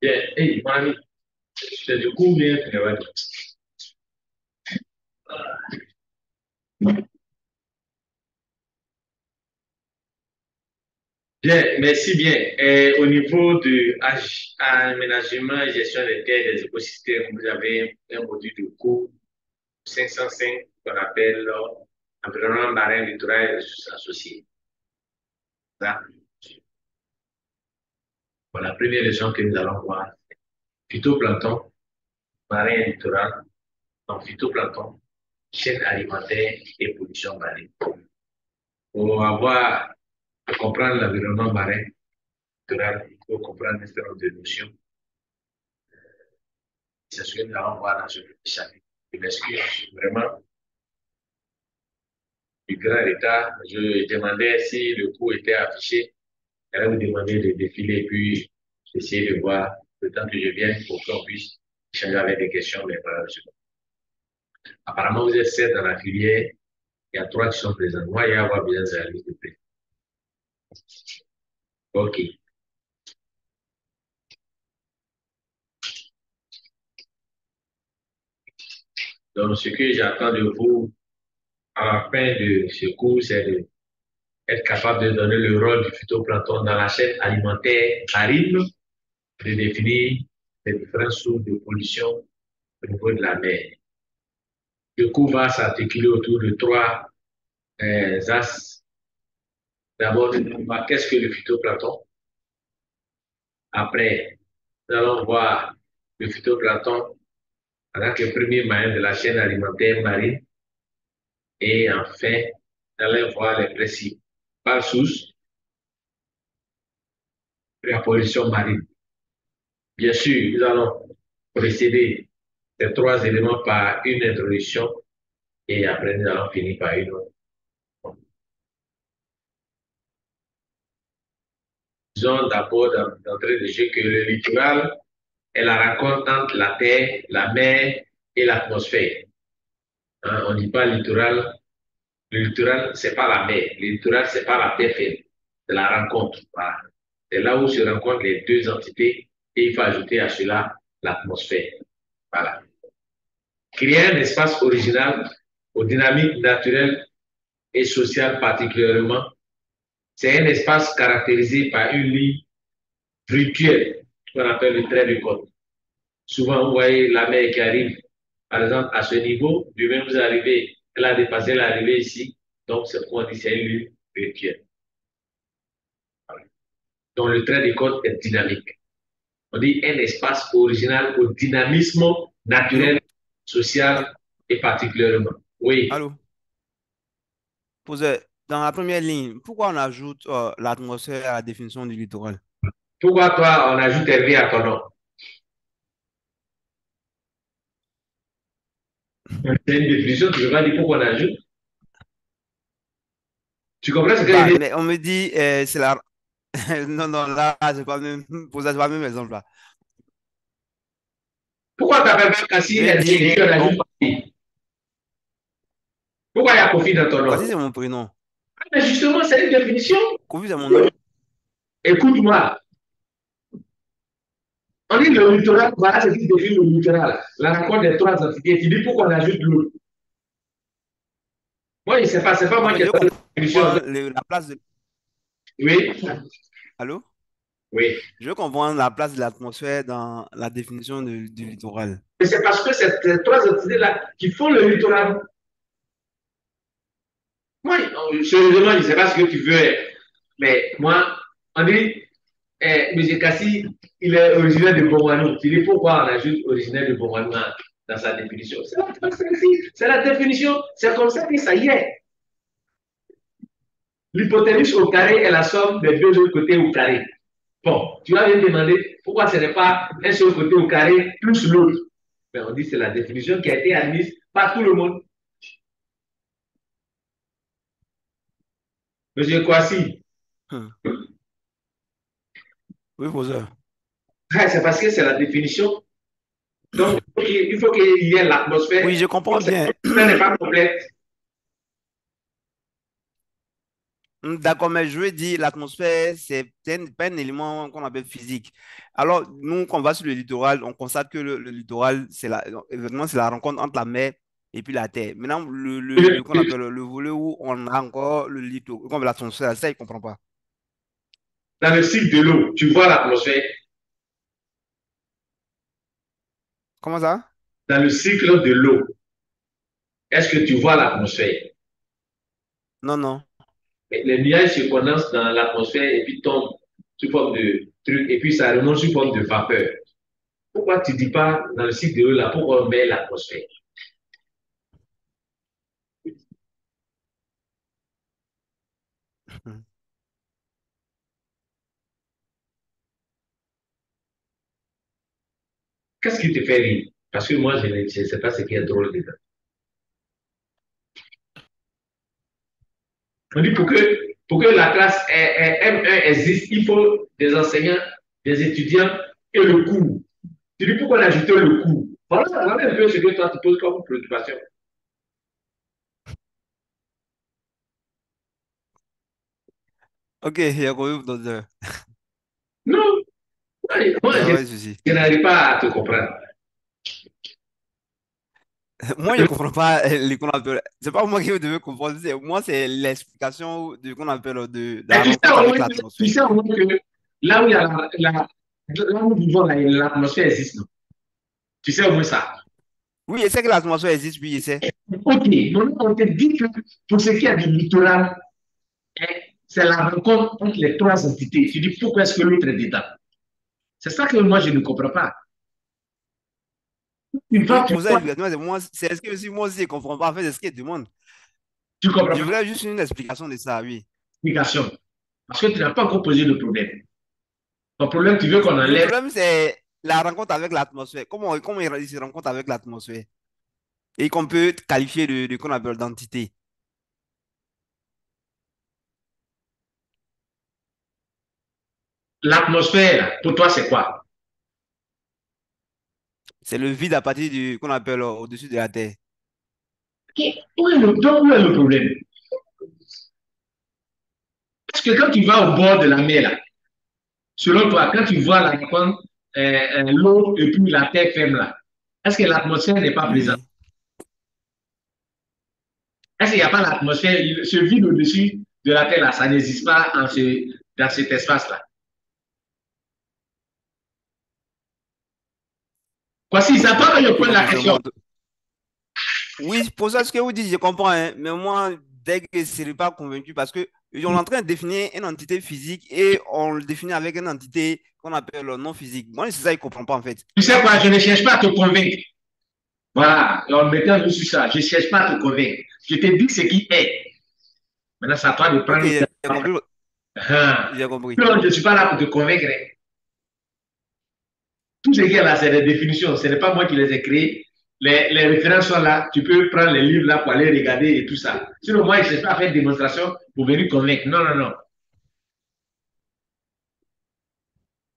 Bien, hey, mon ami, je te découvre bien, Frédéric. Bien, merci bien. Au niveau de aménagement et gestion des terres et des écosystèmes, vous avez un module de cours 505 qu'on appelle environnement marin, littoral et ressources associées. Ça, pour la première leçon que nous allons voir, phytoplancton, marin et littoral, donc phytoplancton, chaîne alimentaire et pollution marine. Pour avoir, pour comprendre l'environnement marin, littoral, il faut comprendre un certain nombre de notions. C'est ce que nous allons voir dans ce chapitre. Je m'excuse vraiment du grand retard. Je demandais si le cours était affiché. Elle vous demander de défiler puis essayer de voir le temps que je vienne pour qu'on puisse échanger avec des questions, mais voilà. Apparemment, vous êtes 7 dans la filière. Il y a 3 qui sont présents. Moi, il y a avoir besoin de la liste de près. OK. Donc, ce que j'attends de vous à la fin de ce cours, c'est d'être capable de donner le rôle du phytoplancton dans la chaîne alimentaire marine, de définir les différentes sources de pollution au niveau de la mer. Le cours va s'articuler autour de 3 axes. D'abord, qu'est-ce que le phytoplancton? Après, nous allons voir le phytoplancton en tant que premier maillon de la chaîne alimentaire marine. Et enfin, nous allons voir les principales sources de la pollution marine. Bien sûr, nous allons précéder ces 3 éléments par une introduction et après nous allons finir par une autre. Disons d'abord d'entrée de jeu que le littoral est la rencontre entre la terre, la mer et l'atmosphère. Hein, on ne dit pas littoral. Le littoral, c'est pas la mer. Le littoral, c'est pas la terre ferme. C'est la rencontre. Voilà. C'est là où se rencontrent les deux entités et il faut ajouter à cela l'atmosphère. Voilà. Créer un espace original aux dynamiques naturelles et sociales particulièrement, c'est un espace caractérisé par une ligne virtuelle qu'on appelle le trait de côte. Souvent, vous voyez la mer qui arrive, par exemple, à ce niveau, demain vous arrivez, elle a dépassé l'arrivée ici, donc c'est pourquoi on dit c'est une ligne virtuelle. Donc le trait de côte est dynamique. On dit un espace original au dynamisme Allô? naturel, social et particulièrement. Oui. Allô? Posez, dans la première ligne, pourquoi on ajoute l'atmosphère à la définition du littoral? Pourquoi toi, on ajoute Hervé à ton nom? C'est une définition, tu ne veux pas dire pourquoi on ajoute. Tu comprends ce que je Bah, dis? mais on me dit, c'est la... Non, non, là, c'est pas le même, c'est pas le même exemple, là. Pourquoi tu n'appelles pas Cassie J'ai Hervé et dit, tu en ajoutes Kofi? Pourquoi il y a Kofi dans ton voici, nom? c'est mon prénom. Ah, mais justement, c'est une définition. Kofi, c'est mon nom. Écoute-moi, on dit le littoral, voilà ce qui définit le littoral. La rencontre des 3 entités. Tu dis pourquoi on ajoute l'autre. Moi, je ne sais pas, c'est pas En moi qui fait, ai je donné la définition. comprends la place de... Oui, Allô? oui. Je comprends la place de l'atmosphère dans la définition du littoral. Et c'est parce que c'est ces 3 entités-là qui font le littoral. Moi, sérieusement, je ne sais pas ce que tu veux, mais moi, on dit, M. Kassi, il est originaire de Bongwanou. Tu dis pourquoi on ajoute originaire de Bongwanou dans sa définition? C'est la définition, c'est comme ça que ça y est. L'hypoténuse au carré est la somme des deux autres côtés au carré. Bon, tu vas me demander pourquoi ce n'est pas un seul côté au carré plus l'autre. Mais on dit que c'est la définition qui a été admise par tout le monde. Monsieur Kwasi, Hmm. Oui, poseur. c'est parce que c'est la définition. Donc, il faut qu'il y ait l'atmosphère. Oui, je comprends Donc, bien. l'atmosphère n'est pas complète. D'accord, mais je veux dire, l'atmosphère, pas un élément qu'on appelle physique. Alors, nous, quand on va sur le littoral, on constate que le littoral, évidemment, c'est la rencontre entre la mer et puis la terre. Maintenant, qu'on appelle le volet où on a encore le littoral, comme l'atmosphère, ça, il ne comprend pas. Dans le cycle de l'eau, tu vois l'atmosphère. Comment ça? Dans le cycle de l'eau, est-ce que tu vois l'atmosphère? Non, non. Les nuages se condensent dans l'atmosphère et puis tombent sous forme de truc, et puis ça remonte sous forme de vapeur. Pourquoi tu ne dis pas dans le cycle de l'eau là, pourquoi on met l'atmosphère? Qu'est-ce qui te fait rire? Parce que moi, je ne sais pas ce qui est drôle dedans. On dit pour que la classe M1 existe, il faut des enseignants, des étudiants et le cours. Tu dis pourquoi on a ajouté le cours? Voilà un peu ce que toi tu poses comme préoccupation. Ok, il y a compris pour ton Non, moi, Il n'y a je, pas de souci. je n'arrive pas à te comprendre. Moi, je ne comprends pas les qu'on appelle. C'est pas moi qui devais comprendre. Moi, c'est l'explication de qu'on appelle de Et la rencontre avec tu l'atmosphère. sais au moins que là où il y a là où nous vivons, l'atmosphère existe, non? Tu sais au moins ça. Oui, je sais que l'atmosphère existe, oui, je sais. Ok, donc on te dit que pour ce qui est du littoral, hein, c'est la rencontre entre les trois entités. Tu dis pourquoi est-ce que l'autre est dedans? C'est ça que moi je ne comprends pas. Une Oui, fois que pour ça, exactement, c'est ce que si moi aussi, je ne comprends pas. En fait, c'est ce qu'il demande. tu ne comprends Je pas voulais juste une explication de ça, oui. l'explication, parce que tu n'as pas encore posé le problème. Ton problème, tu veux qu'on Le enlève problème, c'est la rencontre avec l'atmosphère. Comment il se rencontre avec l'atmosphère? Et qu'on peut qualifier de qu'on appelle d'entité. l'atmosphère. Pour toi, c'est quoi? C'est le vide à partir du qu'on appelle au-dessus de la Terre. Donc, où est le problème? Parce que quand tu vas au bord de la mer, là, selon toi, quand tu vois la rencontre, l'eau et puis la terre ferme, là, est-ce que l'atmosphère n'est pas Oui, présente? oui. Est-ce qu'il n'y a pas l'atmosphère, ce vide au-dessus de la terre, là, ça n'existe pas dans cet espace-là? Voici, ça toi que je pose Donc, la je question. montre. Oui, pour ça, ce que vous dites, je comprends, hein. Mais moi, dès que je ne serai pas convaincu, parce que on est en train de définir une entité physique et on le définit avec une entité qu'on appelle non physique. Moi, c'est ça, je ne comprends pas, en fait. Tu sais quoi, je ne cherche pas à te convaincre. Voilà, en mettant sur ça, je ne cherche pas à te convaincre. Je te dis ce qui est. Maintenant, c'est à toi de Ok, prendre. j'ai compris. Ah. J'ai compris. Non, je ne suis pas là pour te convaincre. Tout ce qui est là, c'est des définitions. Ce n'est pas moi qui les ai créées. Les références sont là. Tu peux prendre les livres là pour aller regarder et tout ça. Sinon, moi, je ne sais pas faire une démonstration pour venir convaincre. Non, non, non.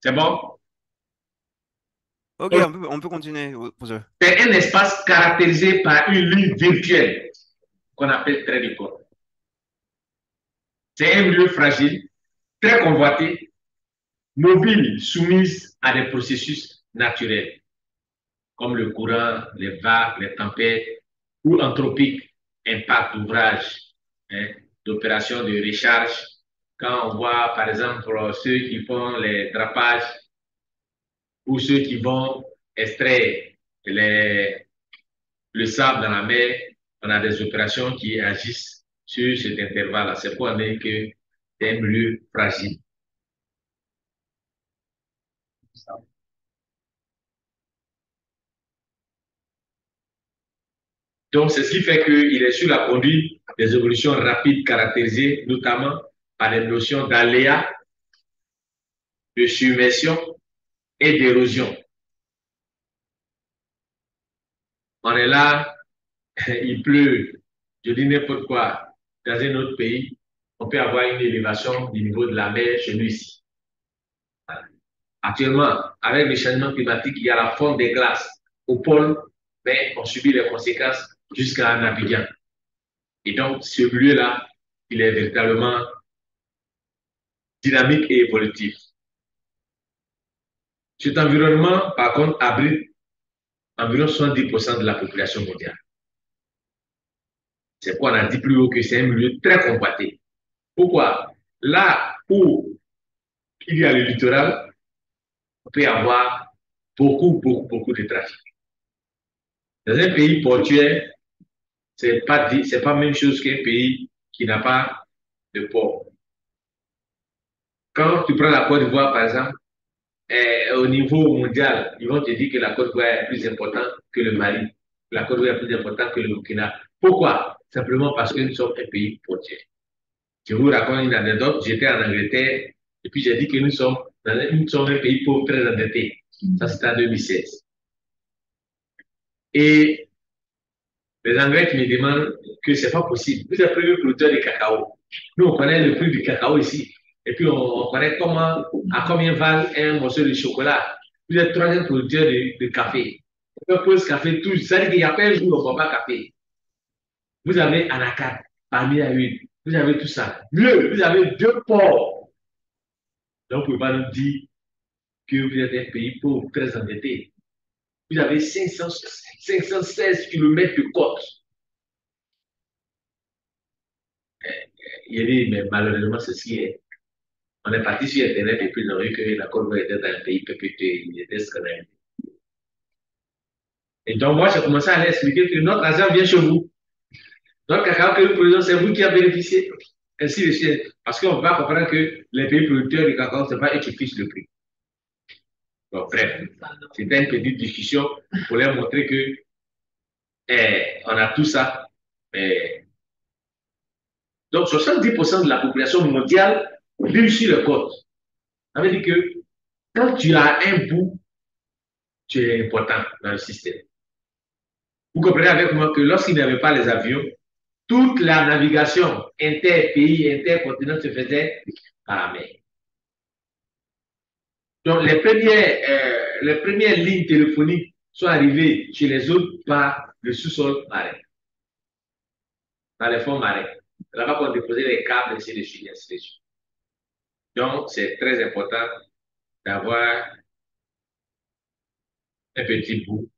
C'est bon? Ok, on peut continuer pour ça. C'est un espace caractérisé par une ligne virtuelle qu'on appelle trait de côte. C'est un lieu fragile, très convoité, mobile, soumise à des processus naturels, comme le courant, les vagues, les tempêtes, ou anthropiques, impact d'ouvrage, hein, d'opérations de recharge. Quand on voit, par exemple, ceux qui font les drapages ou ceux qui vont extraire les, le sable dans la mer, on a des opérations qui agissent sur cet intervalle-là. C'est pour dire que c'est un milieu fragile. Donc, c'est ce qui fait qu'il est sur la conduite des évolutions rapides caractérisées notamment par les notions d'aléa, de submersion et d'érosion. On est là, il pleut, je dis n'importe quoi, dans un autre pays, on peut avoir une élévation du niveau de la mer chez nous ici. Actuellement, avec le changement climatique, il y a la fonte des glaces au pôle, mais on subit les conséquences jusqu'à Abidjan. Et donc, ce milieu-là, il est véritablement dynamique et évolutive. Cet environnement, par contre, abrite environ 70% de la population mondiale. C'est pourquoi on a dit plus haut que c'est un milieu très combatté. Pourquoi? Là où il y a le littoral, on peut y avoir beaucoup de trafic. Dans un pays portuaire, c'est pas la même chose qu'un pays qui n'a pas de port. Quand tu prends la Côte d'Ivoire, par exemple, au niveau mondial, ils vont te dire que la Côte d'Ivoire est plus importante que le Mali. La Côte d'Ivoire est plus importante que le Burkina. Pourquoi? Simplement parce que nous sommes un pays portuaire. Je vous raconte une anecdote. J'étais en Angleterre et puis j'ai dit que nous sommes un pays pauvre très endetté. Ça, c'était en 2016. Et les Anglais qui me demandent que c'est pas possible. Vous êtes premier producteur de cacao. Nous, on connaît le prix du cacao ici. Et puis, on connaît à combien vale un morceau de chocolat. Vous êtes troisième producteur de café. On pose café tout. Ça veut dire qu'il n'y a pas un jour où on ne boit pas café. Vous avez Anacat, parmi la huile. Vous avez tout ça. Mieux, vous avez deux ports. Donc, vous ne pouvez pas nous dire que vous êtes un pays pauvre, très endetté. Vous avez 516 km de côte. Il dit, mais malheureusement, ceci est. On est parti sur Internet et puis on a vu que la Côte d'Ivoire était dans un pays perpétué, il était scandalisé. Et donc, moi, j'ai commencé à leur expliquer que notre argent vient chez vous. Notre cacao que nous produisons, c'est vous qui avez bénéficié. Ainsi de suite. Parce qu'on va comprendre que les pays producteurs du cacao, ce n'est pas eux qui fichent le prix. Donc, bref, c'était une petite discussion pour leur montrer que on a tout ça. Donc, 70% de la population mondiale vit sur le côte. Ça veut dire que quand tu as un bout, tu es important dans le système. Vous comprenez avec moi que lorsqu'il n'y avait pas les avions, toute la navigation inter-pays, intercontinent se faisait par la mer. Donc, les premières lignes téléphoniques sont arrivées chez les autres par le sous-sol marin, dans les fonds marins. Là-bas, on déposait les câbles, ainsi de suite, ainsi de suite. Donc, c'est très important d'avoir un petit bout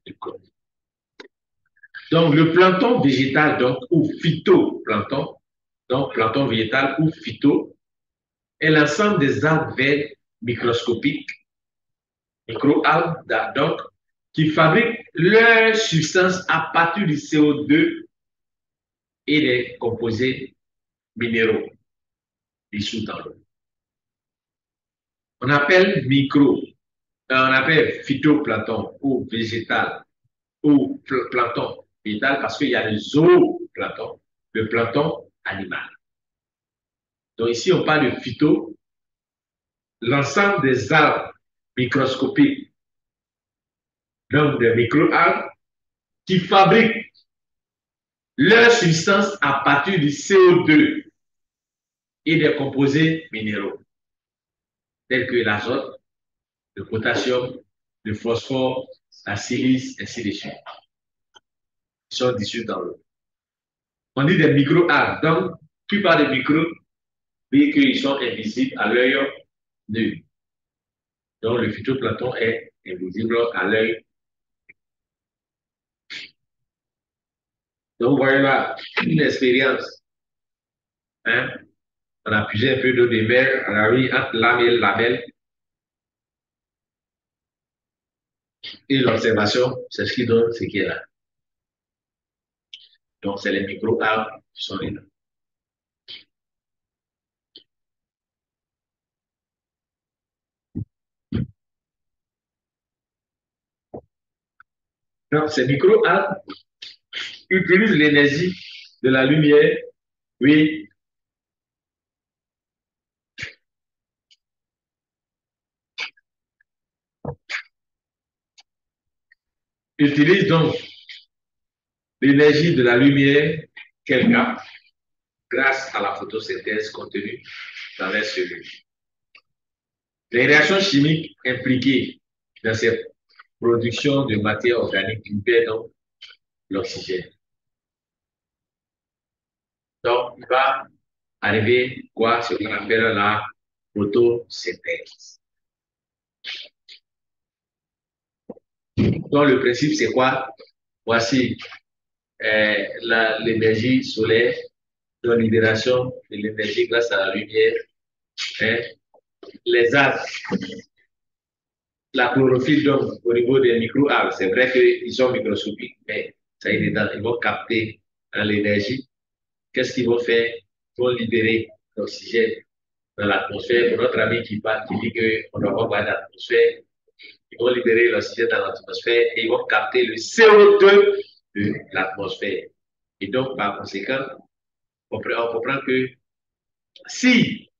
de côte. Donc, le plancton végétal, donc, ou phytoplancton, donc plancton végétal ou phyto, est l'ensemble des algues vertes microscopiques, micro-algues, donc, qui fabriquent leurs substances à partir du CO2 et des composés minéraux dissous dans l'eau. On appelle on appelle phytoplancton ou végétal ou plancton végétal parce qu'il y a le zooplancton, le plancton animal. Donc ici, on parle de phyto, l'ensemble des algues microscopiques, donc des micro-algues, qui fabriquent leurs substances à partir du CO2 et des composés minéraux, tels que l'azote, le potassium, le phosphore, la silice, ainsi de suite. Ils sont dissous dans l'eau. On dit des micro-algues. Donc, la plupart des micros, bien qu'ils sont invisibles à l'œil nu. Donc, le phytoplancton est invisible à l'œil. Donc, voilà une expérience. Hein? On a puisé un peu d'eau de mer, on a mis entre l'âme et le label. Et l'observation, c'est ce qui donne ce qui est là. Donc, c'est les micro-algues qui sont là. Donc, ces micro-algues utilisent l'énergie de la lumière, oui, utilisent donc l'énergie de la lumière qu'elles captent grâce à la photosynthèse contenue dans les cellules. Les réactions chimiques impliquées dans cette production de matière organique libèrent donc l'oxygène. Donc, il va arriver quoi? Ce qu'on appelle la photosynthèse. Donc, le principe, c'est quoi? Voici l'énergie solaire, la libération de l'énergie grâce à la lumière. Hein. Les arbres, la chlorophylle, donc, au niveau des micro-algues, c'est vrai qu'ils sont microscopiques, mais ça y est dedans, ils vont capter l'énergie. Qu'est-ce qu'ils vont faire? Ils vont libérer l'oxygène dans l'atmosphère. Pour notre ami qui dit qu'on ne doit pas boire d'atmosphère, ils vont libérer l'oxygène dans l'atmosphère et ils vont capter le CO2 de l'atmosphère. Et donc, par conséquent, on comprend que si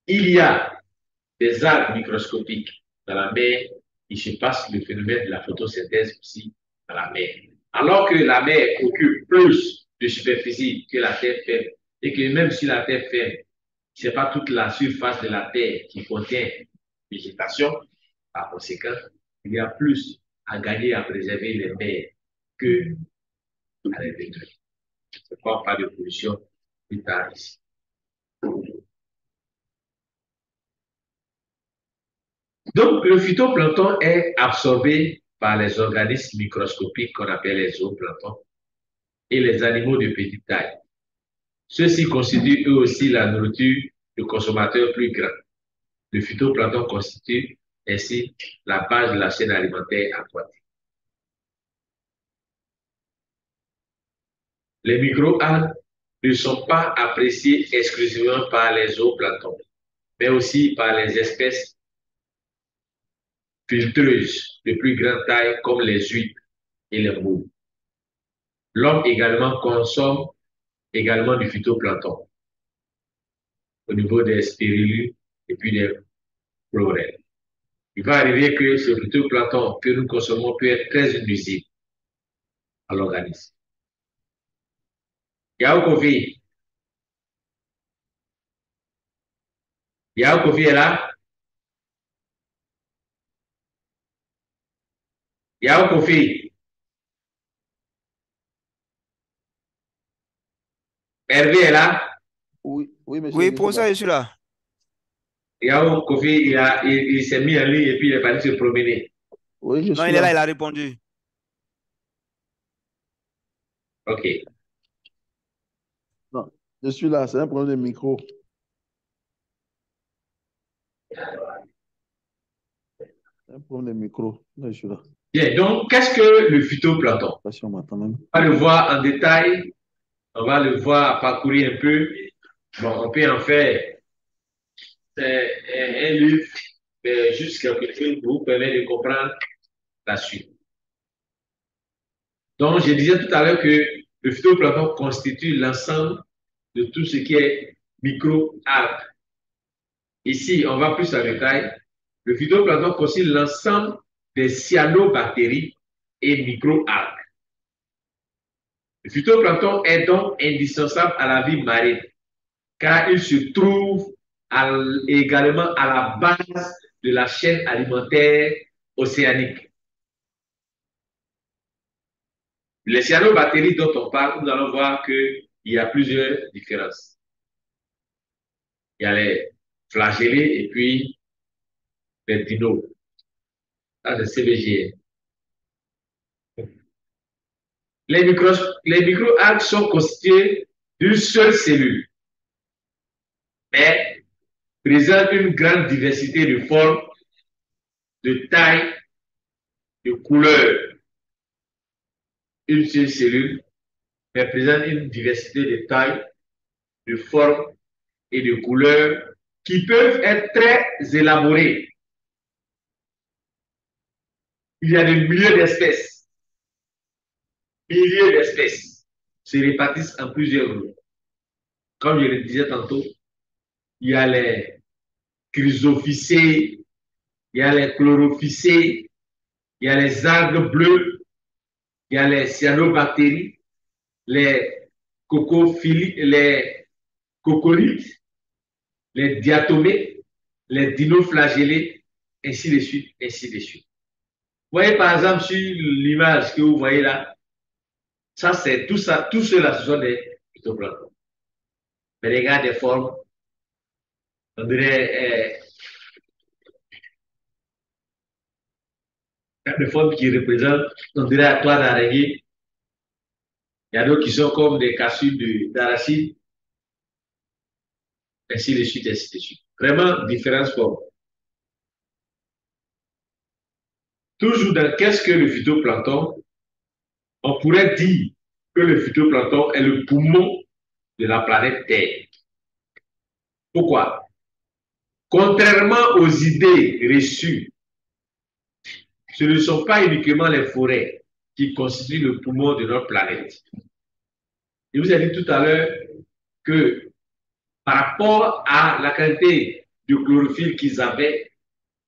il y a des algues microscopiques dans la mer, il se passe le phénomène de la photosynthèse aussi dans la mer. Alors que la mer occupe plus de superficie que la terre ferme, et que même si la terre ferme, ce n'est pas toute la surface de la terre qui contient végétation, par conséquent, il y a plus à gagner à préserver les mers que à les détruire. C'est pourquoi on parle de pollution plus tard ici. Donc, le phytoplancton est absorbé par les organismes microscopiques qu'on appelle les zooplanctons et les animaux de petite taille. Ceux-ci constituent eux aussi la nourriture de consommateurs plus grands. Le phytoplancton constitue ainsi la base de la chaîne alimentaire aquatique. Les micro-algues ne sont pas appréciés exclusivement par les zooplanctons, mais aussi par les espèces filtreuses de plus grande taille comme les huîtres et les moules. L'homme également consomme également du phytoplancton au niveau des spirulines et puis des chlorelles. Il va arriver que ce phytoplancton que nous consommons peut être très nuisible à l'organisme. Yao Kofi. Yao Kofi est là? Yao Kofi. Hervé est là? Oui, oui, monsieur. Oui, pour ça, je suis là. Yao Kofi, il s'est mis en ligne et puis il est parti se promener. Oui, je Non, suis il est là, là. il a répondu. OK. Non, je suis là, c'est un problème de micro. C'est un problème de micro. Là, je suis là. Bien, donc, qu'est-ce que le phytoplancton? Pas si on m'entend même. On va le voir en détail, on va le voir parcourir un peu. Bon, on peut en faire un livre, juste quelque chose pour vous permettre de comprendre la suite. Donc, je disais tout à l'heure que le phytoplancton constitue l'ensemble de tout ce qui est micro-algues. Ici, on va plus en détail. Le phytoplancton constitue l'ensemble des cyanobactéries et micro-algues. Le phytoplancton est donc indispensable à la vie marine, car il se trouve également à la base de la chaîne alimentaire océanique. Les cyanobactéries dont on parle, nous allons voir qu'il y a plusieurs différences. Il y a les flagellés et puis les dinos. Ça, c'est CBG. Les micro-algues sont constituées d'une seule cellule, mais présentent une grande diversité de formes, de taille, de couleurs. Une seule cellule, mais présente une diversité de tailles, de formes et de couleurs qui peuvent être très élaborées. Il y a des milliers d'espèces. Milliers d'espèces se répartissent en plusieurs groupes. Comme je le disais tantôt, il y a les chrysophycées, il y a les chlorophycées, il y a les algues bleues, il y a les cyanobactéries, les les coccolithes, les diatomées, les dinoflagellés, ainsi de suite, ainsi de suite. Vous voyez par exemple sur l'image que vous voyez là, ça c'est tout ça, tout cela ce sont des phytoplanctons. Mais regarde des formes, on dirait des formes qui représentent, on dirait à toi d'araignée. Il y a d'autres qui sont comme des capsules d'arachide, ainsi de suite, ainsi de suite. Vraiment différentes formes. Toujours dans qu'est-ce que le phytoplancton? On pourrait dire que le phytoplancton est le poumon de la planète Terre. Pourquoi? Contrairement aux idées reçues, ce ne sont pas uniquement les forêts qui constituent le poumon de notre planète. Je vous ai dit tout à l'heure que par rapport à la quantité de chlorophylle qu'ils avaient,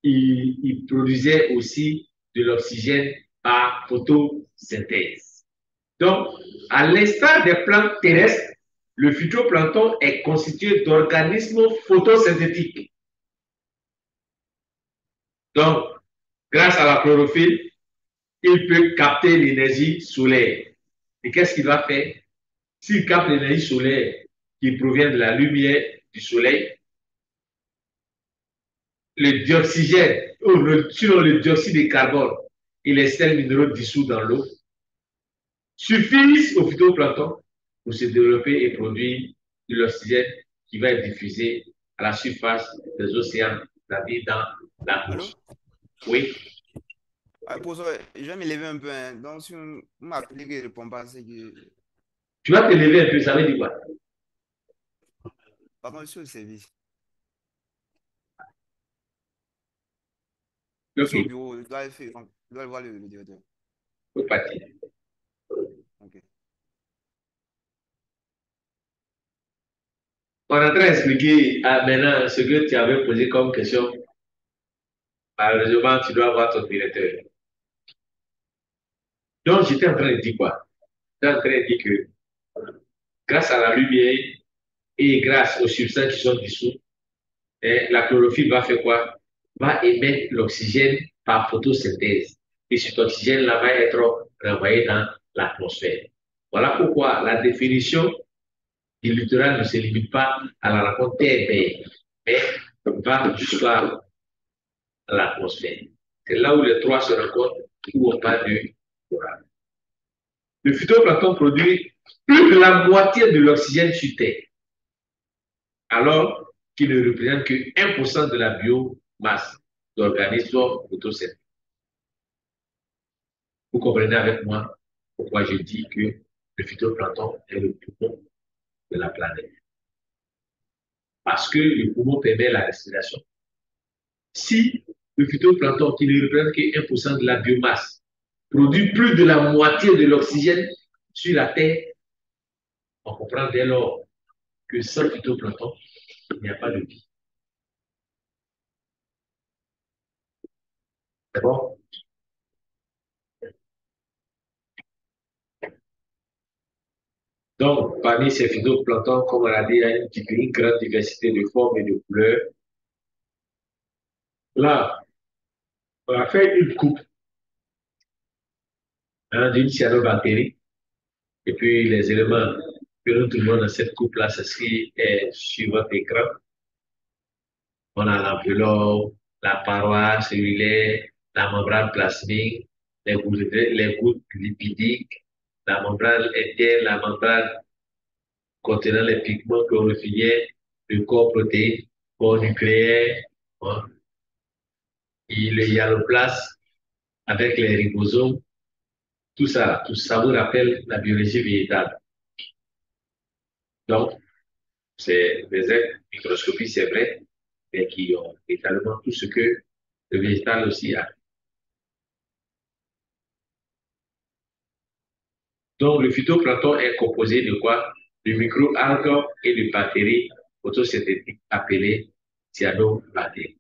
ils produisaient aussi de l'oxygène par photosynthèse. Donc, à l'instar des plantes terrestres, le phytoplancton est constitué d'organismes photosynthétiques. Donc, grâce à la chlorophylle, il peut capter l'énergie solaire. Et qu'est-ce qu'il va faire? S'il capte l'énergie solaire qui provient de la lumière du soleil, le dioxygène, sinon le dioxyde de carbone et les sels minéraux dissous dans l'eau suffisent au phytoplancton pour se développer et produire de l'oxygène qui va être diffusé à la surface des océans, c'est-à-dire dans Allô? l'atmosphère. Oui. Professeur, je vais me lever un peu. Hein. Donc, si vous m'appelez que je ne réponds pas, c'est que. Tu vas te lever un peu, ça veut dire quoi? Par contre, je suis au service. Je Ok, suis au bureau, je dois aller voir le directeur. faut partir. Ok. On est en train d'expliquer maintenant ce que tu avais posé comme question. Malheureusement, tu dois voir ton directeur. Donc, j'étais en train de dire quoi? J'étais en train de dire que grâce à la lumière et grâce aux substances qui sont dissous, la chlorophylle va faire quoi? Va émettre l'oxygène par photosynthèse. Et cet oxygène-là va être renvoyé dans l'atmosphère. Voilà pourquoi la définition du littoral ne se limite pas à la rencontre terre-mer, mais va jusqu'à l'atmosphère. C'est là où les trois se rencontrent, où on parle du littoral. Le phytoplancton produit plus de la moitié de l'oxygène sur Terre, alors qu'il ne représente que 1% de la biomasse d'organismes photosynthètiques. Vous comprenez avec moi pourquoi je dis que le phytoplancton est le poumon de la planète. Parce que le poumon permet la respiration. Si le phytoplancton, qui ne représente que 1% de la biomasse, produit plus de la moitié de l'oxygène sur la Terre, on comprend dès lors que sans phytoplancton, il n'y a pas de vie. C'est bon? Donc, parmi ces phytoplanctons, comme on l'a dit, il y a une grande diversité de formes et de couleurs. Là, on a fait une coupe d'une cyanobactérie. Et puis, les éléments que nous trouvons dans cette coupe-là, c'est ce qui est sur votre écran. On a l'enveloppe, la paroi cellulaire, la membrane plasmique, les gouttes lipidiques, la membrane interne, la membrane contenant les pigments chlorophylliens, le corps protéique, corps nucléaire, hein, et le hyaloplasme avec les ribosomes. Tout ça vous rappelle la biologie végétale. Donc, c'est des êtres microscopiques, c'est vrai, mais qui ont également tout ce que le végétal aussi a. Donc, le phytoplancton est composé de quoi? De micro-algues et de bactéries photosynthétiques appelées cyanobactéries.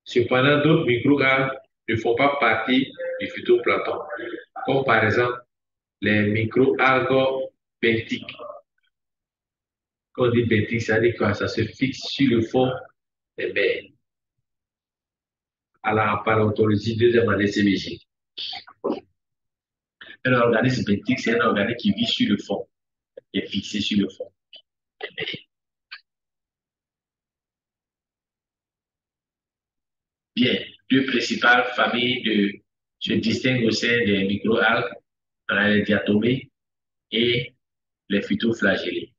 Cependant, d'autres micro-algues ne font pas partie du phytoplancton, comme par exemple les micro-algues benthiques. Quand on dit benthique, ça veut dire quoi? Ça se fixe sur le fond des mers. À la paléontologie, deuxième année CBG. Un organisme benthique, c'est un organisme qui vit sur le fond, qui est fixé sur le fond. Bien, deux principales familles se distinguent au sein des microalgues. On a les diatomées et les phytoflagellés.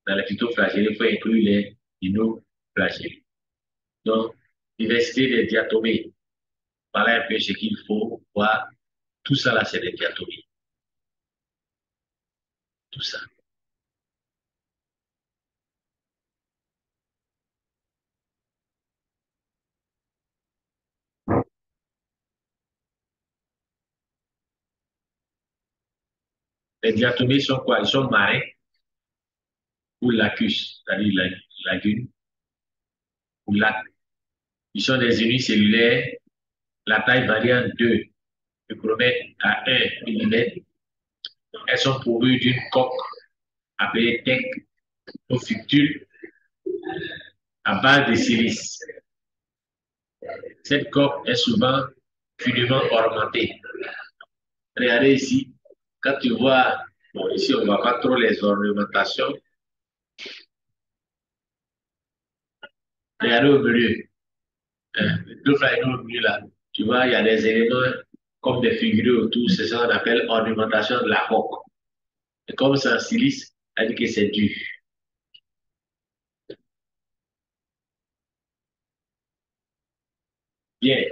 Dans les phytoflagellés, il faut inclure les dinoflagellés. Donc, diversité des diatomées. Voilà un peu ce qu'il faut voir. Tout ça là, c'est des diatomées. Tout ça. Les diatomées sont quoi? Ils sont marins ou lacus, c'est-à-dire lagune ou lac. Ils sont des unicellulaires. La taille varie en 2 micromètres à 1 mm. Elles sont pourvues d'une coque appelée tech au fictule à base de silice. Cette coque est souvent finement ornementée. Regardez ici, quand tu vois, bon, ici on ne voit pas trop les ornementations. Regardez au milieu, deux flagons au milieu là. Tu vois, il y a des éléments comme des figurés autour, c'est ça qu'on appelle ornementation de la coque. Et comme c'est en silice, ça dit que c'est dur. Bien,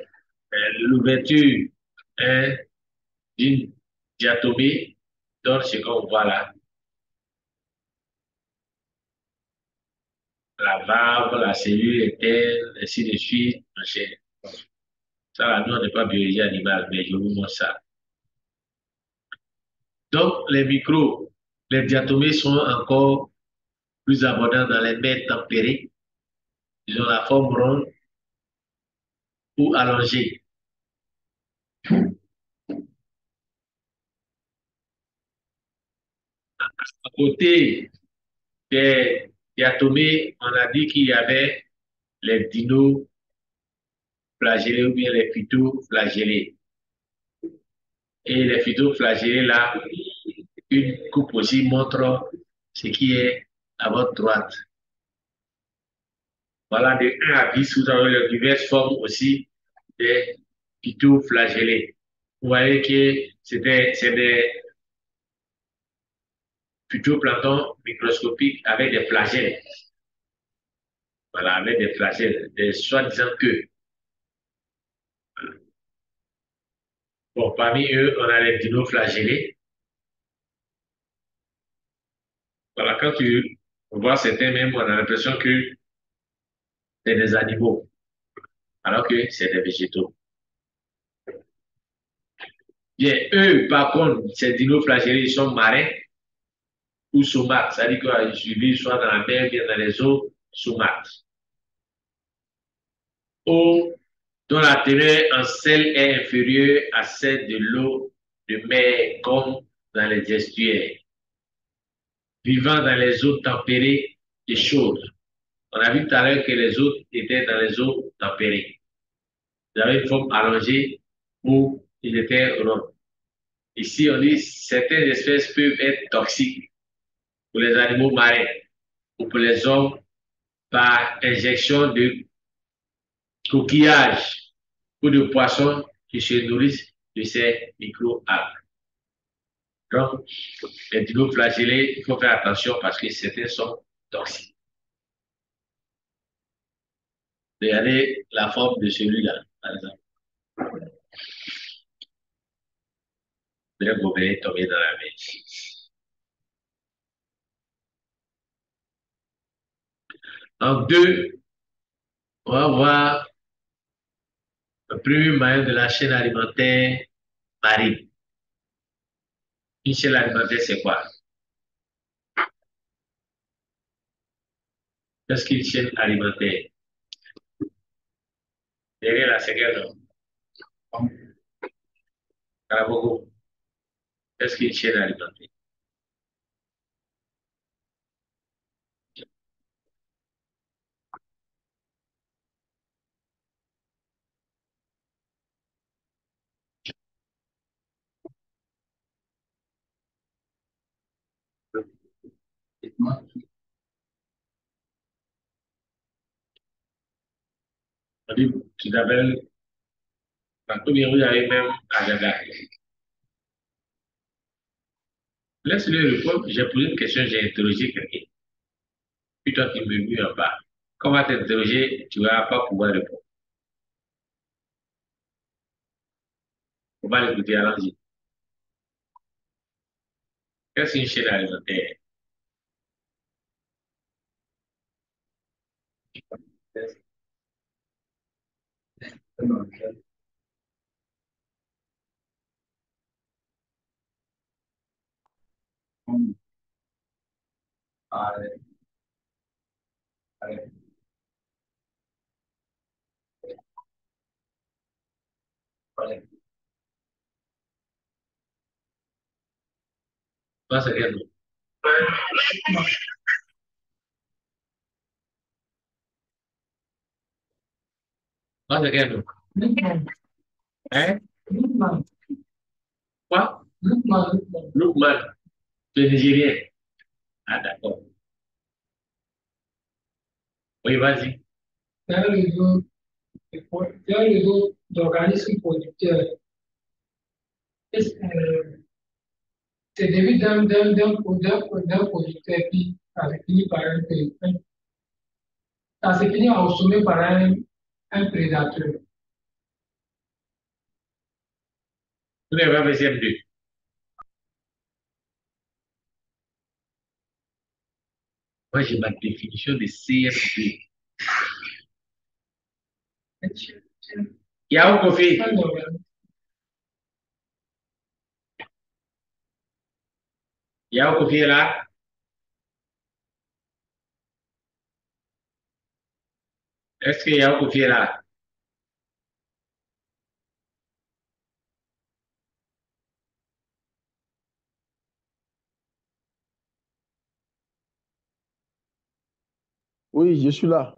l'ouverture hein, d'une diatomée donne ce qu'on voit là. La valve, la cellule interne, ainsi de suite. Ça, là, nous, on n'est pas biologie animale, mais je vous montre ça. Donc, les micros, les diatomées sont encore plus abondants dans les mers tempérées. Ils ont la forme ronde ou allongée. À côté des diatomées, on a dit qu'il y avait les dinoflagellés ou bien les phytoflagellés. Et les phytoflagellés, là, une coupe aussi montre ce qui est à votre droite. Voilà, de 1 à 10, vous avez les diverses formes aussi des phytoflagellés. Vous voyez que c'est des phytoplanctons microscopiques avec des flagelles. Voilà, avec des flagelles, des soi-disant queues. Bon, parmi eux, on a les dinoflagellés. Voilà, quand tu vois certains même, on a l'impression que c'est des animaux, alors que c'est des végétaux. Bien, eux, par contre, ces dinoflagellés, ils sont marins ou saumates, c'est-à-dire qu'ils vivent soit dans la mer, bien dans les eaux saumates. Eau dont la teneur en sel est inférieure à celle de l'eau de mer, comme dans les estuaires, vivant dans les eaux tempérées et chaudes. On a vu tout à l'heure que les autres étaient dans les eaux tempérées. Ils avaient une forme allongée où ils étaient ronds. Ici, on dit que certaines espèces peuvent être toxiques pour les animaux marins ou pour les hommes par injection de coquillages ou de poissons qui se nourrissent de ces micro-algues. Donc, les dinoflagellés, il faut faire attention parce que certains sont toxiques. Regardez la forme de celui-là, par exemple. Le mauvais est tombé dans la mer. En deux, on va voir le premier maillon de la chaîne alimentaire marine. Une chaîne alimentaire, c'est quoi? Qu'est-ce qu'une chaîne alimentaire? Derrière la seconde, Carabogo. Qu'est-ce qu'une chaîne alimentaire? On dit, tu t'appelles, la première rue arrive même à Gaga. Laisse-le répondre. J'ai posé une question, j'ai interrogé quelqu'un. Puis toi, tu me dis en bas. Quand on va t'interroger, tu ne vas pas pouvoir répondre. On va l'écouter, allons-y. Qu'est-ce qu'une chaîne alimentaire? Toi, c'est rien. Toi, c'est rien. Hein? Quoi? Lookman. Tu es nigérien. Ah, d'accord. Oui, vas-y. C'est un réseau d'organismes producteurs. C'est début d'un producteur qui ça se finit par ça se finit au sommet par un prédateur. Vous n'avez pas fait CM2. Moi, j'ai ma définition de CM2. Yao Kofi. Yao Kofi est là. Est-ce que Yao Kofi est là? Oui, je suis là.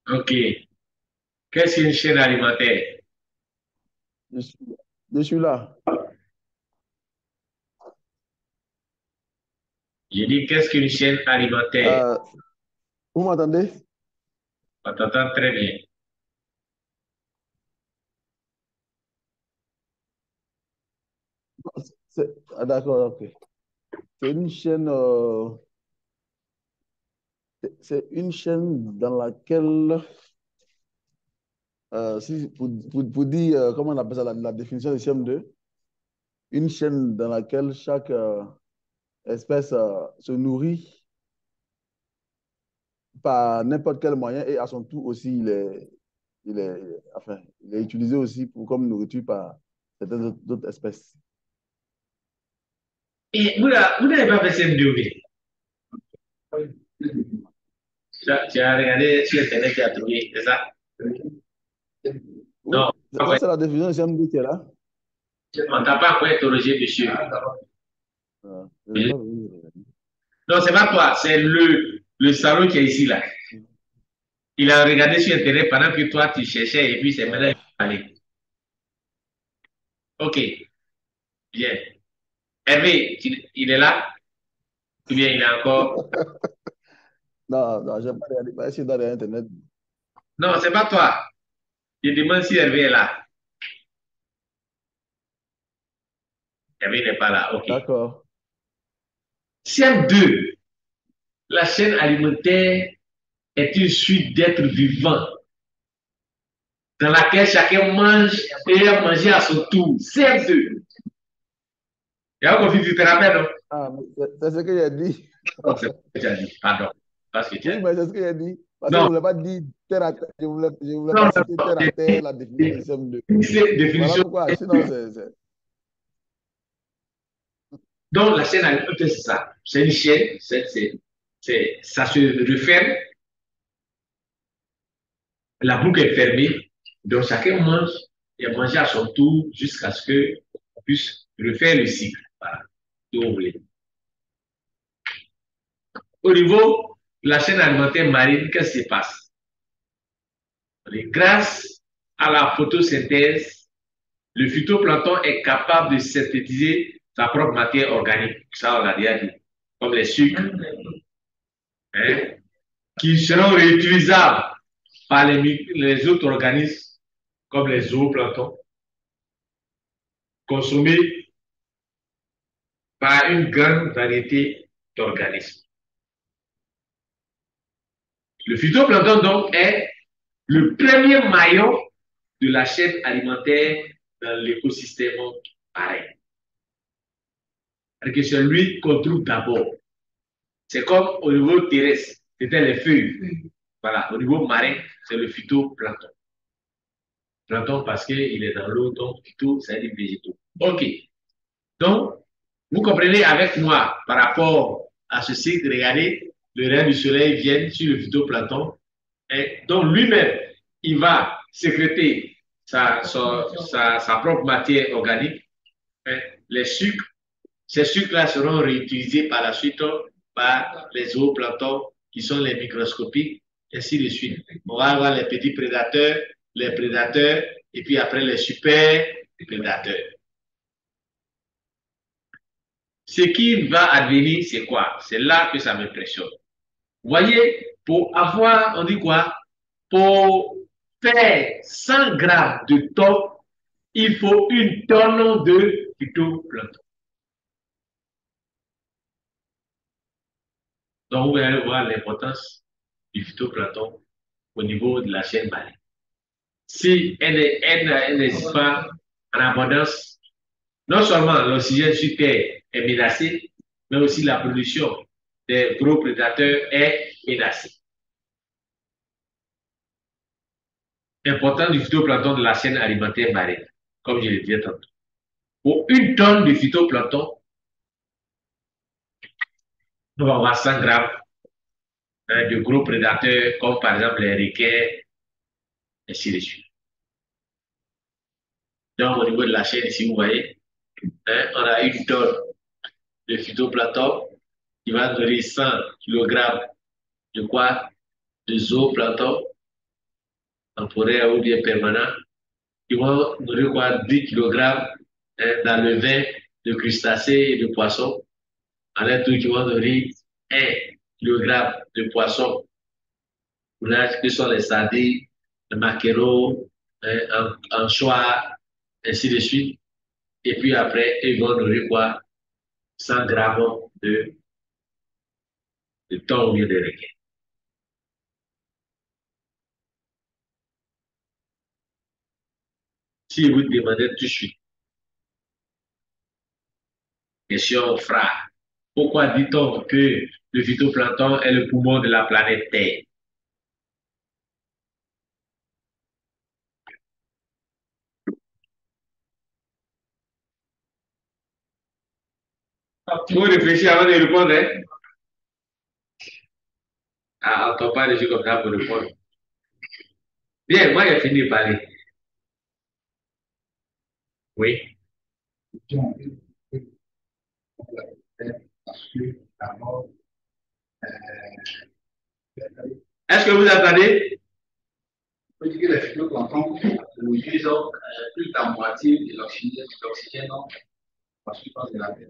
Ok. Qu'est-ce qu'une chaîne alimentaire? Je suis, je suis là. J'ai dit, qu'est-ce qu'une chaîne alimentaire? Vous m'entendez? On t'entend très bien. D'accord, ok. C'est une chaîne, c'est une chaîne dans laquelle, pour dire, comment on appelle ça, la définition de CM2, une chaîne dans laquelle chaque espèce se nourrit par n'importe quel moyen et à son tour aussi, enfin, il est utilisé aussi comme nourriture par certaines autres espèces. Et vous n'avez pas fait CM2, oui. Tu as regardé sur Internet, tu as trouvé, c'est ça? Oui, Non, ça c'est la définition de CM2 qui est là. on t'a pas encore interrogé, monsieur. Je sais pas, Non, c'est pas toi, c'est le salaud qui est ici, là. Il a regardé sur Internet pendant que toi, tu cherchais et puis c'est maintenant qu'il va parler. Ok, bien. Hervé, il est là? Ou bien il est encore. non, non, j'ai pas regardé, pas essayé d'aller sur Internet. Non, c'est pas toi. Je demande si Hervé est là. Hervé n'est pas là. Ok. D'accord. CM2, la chaîne alimentaire est une suite d'êtres vivants dans laquelle chacun mange et a mangé à son tour. CM2. Il y a un conflit du thérapeute, non? Ah, c'est ce que j'ai dit. Non, c'est ce que tu as dit. Pardon. Parce que tu as Oui, dit. mais c'est ce que j'ai dit. Parce que je ne Non, voulais pas dire terre à terre, je voulais non, pas non, citer non. terre à terre la définition du CM2. C'est Voilà définition. pourquoi. Sinon, Donc, la chaîne alimentaire, c'est ça. C'est une chaîne, ça se referme, la boucle est fermée, donc chacun mange et mange à son tour jusqu'à ce qu'on puisse refaire le cycle. Voilà. Donc, vous voulez. Au niveau de la chaîne alimentaire marine, qu'est-ce qui se passe? Grâce à la photosynthèse, le phytoplancton est capable de synthétiser sa propre matière organique. Ça, on l'a déjà dit. Comme les sucres, hein, qui seront réutilisables par les autres organismes, comme les zooplanctons, consommés par une grande variété d'organismes. Le phytoplancton, donc, est le premier maillon de la chaîne alimentaire dans l'écosystème marin. C'est celui qu'on trouve d'abord. C'est comme au niveau terrestre, c'était les feuilles. Voilà, au niveau marin, c'est le phytoplancton. Plancton parce qu'il est dans l'eau, donc phyto, c'est des végétaux. OK. Donc, vous comprenez avec moi par rapport à ceci, regardez, le rayon du soleil vient sur le phytoplancton. Et donc, lui-même, il va sécréter sa propre matière organique, hein, les sucres. Ces sucres-là seront réutilisés par la suite par les zooplanctons qui sont les microscopiques, ainsi de suite. On va avoir les petits prédateurs, les prédateurs, et puis après les super prédateurs. Ce qui va advenir, c'est quoi? C'est là que ça m'impressionne. Vous voyez, pour avoir, on dit quoi? Pour faire 100 grammes de top, il faut 1 tonne de phytoplancton. Donc, vous allez voir l'importance du phytoplancton au niveau de la chaîne marine. Si elle n'existe pas en abondance, non seulement l'oxygène sur Terre est menacé, mais aussi la production des gros prédateurs est menacée. Importance du phytoplancton de la chaîne alimentaire marine, comme je le disais tantôt. Pour 1 tonne de phytoplancton, nous allons avoir 100 grammes de gros prédateurs, comme par exemple les requins, ainsi de suite. Donc, au niveau de la chaîne, ici, vous voyez, on a 1 tonne de phytoplancton qui va donner 100 kg de quoi? De zooplancton temporaire ou bien permanent, qui vont donner quoi? 10 kg dans le vin de crustacés et de poissons, en un tout qui vont donner 1 kg de poissons, là, que sont les sardines, les maquereaux, anchois, ainsi de suite. Et puis après, ils vont donner quoi? 100 grammes de thon ou bien de requin. Si vous demandez tout de suite, question fra, pourquoi dit-on que le phytoplancton est le poumon de la planète Terre? Vous réfléchissez avant de répondre, hein? Ah, on ne pas les yeux comme ça pour répondre. Bien, moi, j'ai fini de parler. Oui. Est-ce que vous attendez? On peut dire que les phytoplanctons, nous utilisons plus de la moitié de l'oxygène dans la surface de la Terre.